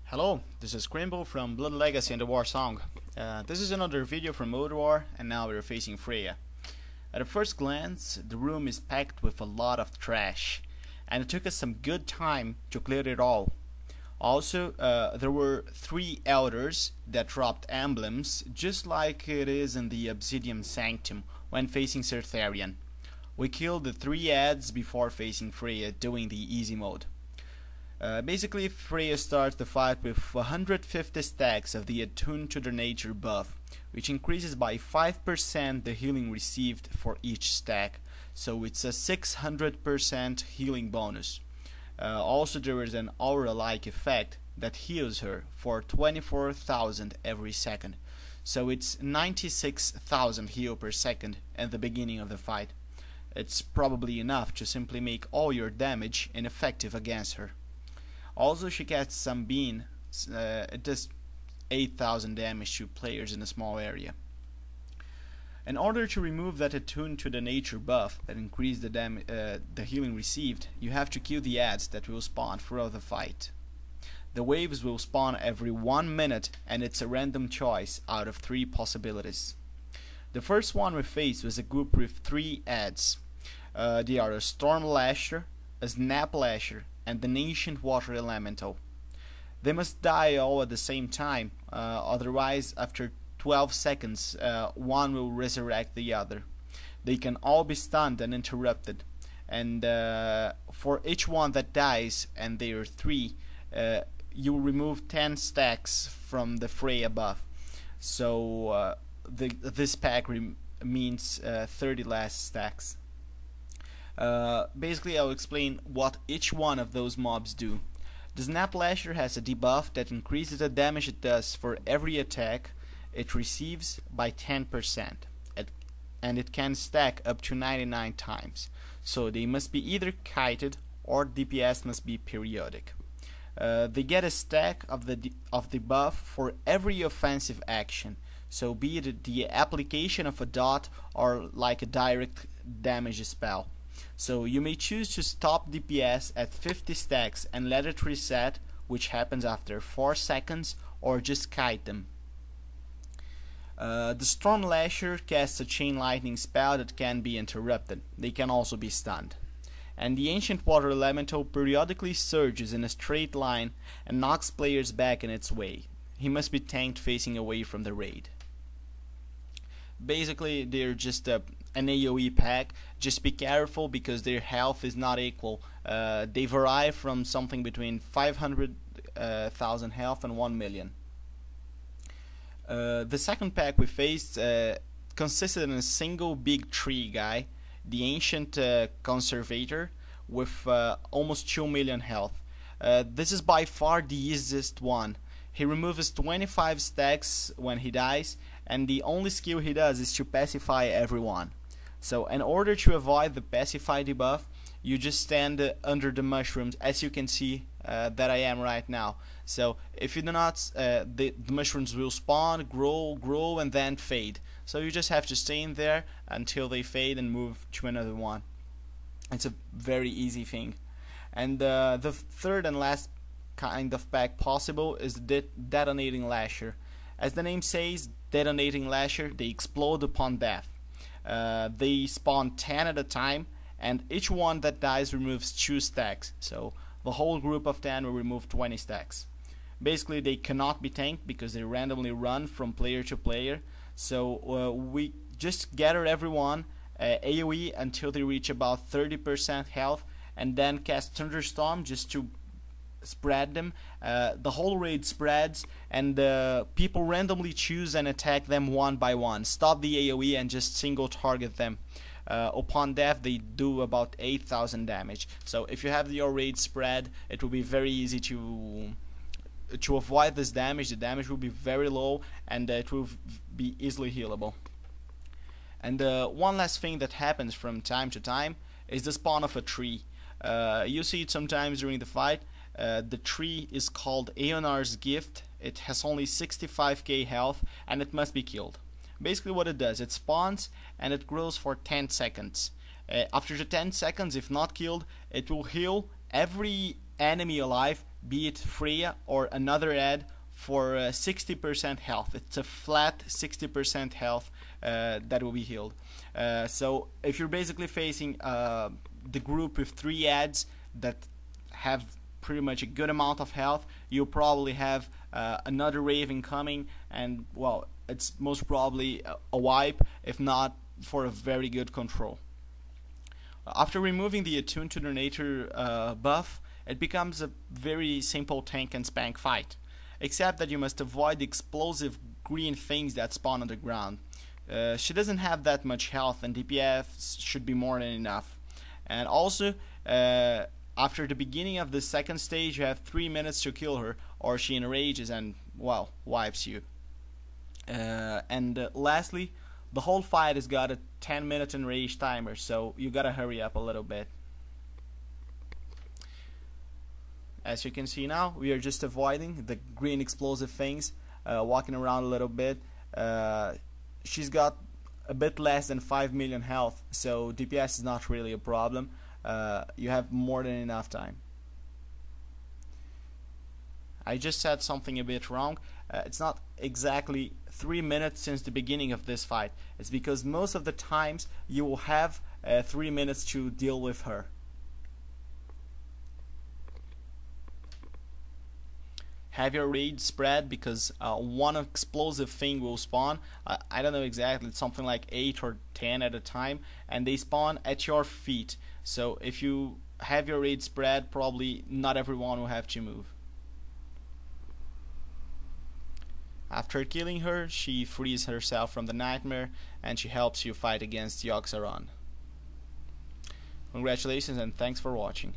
Hello, this is Crimble from Blood Legacy and the Warsong. This is another video from Ulduar, and now we're facing Freya. At a first glance, the room is packed with a lot of trash, and it took us some good time to clear it all. Also, there were 3 elders that dropped emblems, just like it is in the Obsidian Sanctum when facing Certharian. We killed the 3 ads before facing Freya, doing the easy mode. Basically, Freya starts the fight with 150 stacks of the attuned to their nature buff, which increases by 5% the healing received for each stack, so it's a 600% healing bonus. Also, there is an aura-like effect that heals her for 24,000 every second, so it's 96,000 heal per second at the beginning of the fight. It's probably enough to simply make all your damage ineffective against her. Also, she casts some bean. It does 8,000 damage to players in a small area. In order to remove that attuned to the nature buff that increase the healing received, you have to kill the ads that will spawn throughout the fight. The waves will spawn every 1 minute, and it's a random choice out of 3 possibilities. The first one we faced was a group with 3 ads. They are a Storm Lasher, a Snap Lasher, and an Ancient Water Elemental. They must die all at the same time, otherwise after 12 seconds one will resurrect the other. They can all be stunned and interrupted, and for each one that dies, and there are 3, you will remove 10 stacks from the Freya buff. So this pack means 30 less stacks. Basically, I'll explain what each one of those mobs do. The Snap Lasher has a debuff that increases the damage it does for every attack it receives by 10%, and it can stack up to 99 times, so they must be either kited or DPS must be periodic. They get a stack of the buff for every offensive action, so be it the application of a dot or like a direct damage spell. So you may choose to stop DPS at 50 stacks and let it reset, which happens after 4 seconds, or just kite them. The Storm Lasher casts a Chain Lightning spell that can be interrupted. They can also be stunned. And the Ancient Water Elemental periodically surges in a straight line and knocks players back in its way. He must be tanked facing away from the raid. Basically, they're just an AoE pack. Just be careful because their health is not equal. They vary from something between 500,000 health and 1 million. The second pack we faced consisted in a single big tree guy, the Ancient Conservator, with almost 2 million health. This is by far the easiest one. He removes 25 stacks when he dies, and the only skill he does is to pacify everyone. So in order to avoid the pacify debuff, you just stand under the mushrooms, as you can see that I am right now. So if you do not, the mushrooms will spawn, grow, and then fade. So you just have to stay in there until they fade and move to another one. It's a very easy thing. And the third and last kind of pack possible is the Detonating Lasher. As the name says, Detonating Lasher, they explode upon death. They spawn 10 at a time, and each one that dies removes 2 stacks, so the whole group of 10 will remove 20 stacks. Basically, they cannot be tanked because they randomly run from player to player, so we just gather everyone, AoE until they reach about 30% health, and then cast Thunderstorm just to spread them. The whole raid spreads, and people randomly choose and attack them one by one. Stop the AoE and just single target them. Upon death, they do about 8,000 damage. So if you have your raid spread, it will be very easy to avoid this damage. The damage will be very low, and it will be easily healable. And one last thing that happens from time to time is the spawn of a tree. You see it sometimes during the fight. The tree is called Aeonar's Gift. It has only 65k health, and it must be killed. Basically what it does, it spawns and it grows for 10 seconds. After the 10 seconds, if not killed, it will heal every enemy alive be it Freya or another ad, for 60% health. It's a flat 60% health that will be healed. So if you're basically facing the group with 3 ads that have pretty much a good amount of health, you'll probably have another Raven coming, and well, it's most probably a wipe, if not for a very good control. After removing the attuned to Donator buff, it becomes a very simple tank and spank fight, except that you must avoid the explosive green things that spawn on the ground. She doesn't have that much health, and DPS should be more than enough. And also, after the beginning of the second stage, you have 3 minutes to kill her, or she enrages and, well, wipes you. Lastly, the whole fight has got a 10-minute enrage timer, so you gotta hurry up a little bit. As you can see now, we are just avoiding the green explosive things, walking around a little bit. She's got a bit less than 5 million health, so DPS is not really a problem. You have more than enough time. I just said something a bit wrong. It's not exactly 3 minutes since the beginning of this fight. It's because most of the times you will have 3 minutes to deal with her. Have your raid spread, because one explosive thing will spawn. I don't know exactly, it's something like 8 or 10 at a time, and they spawn at your feet. So if you have your raid spread, probably not everyone will have to move. After killing her, she frees herself from the nightmare, and she helps you fight against Yogg-Saron. Congratulations and thanks for watching.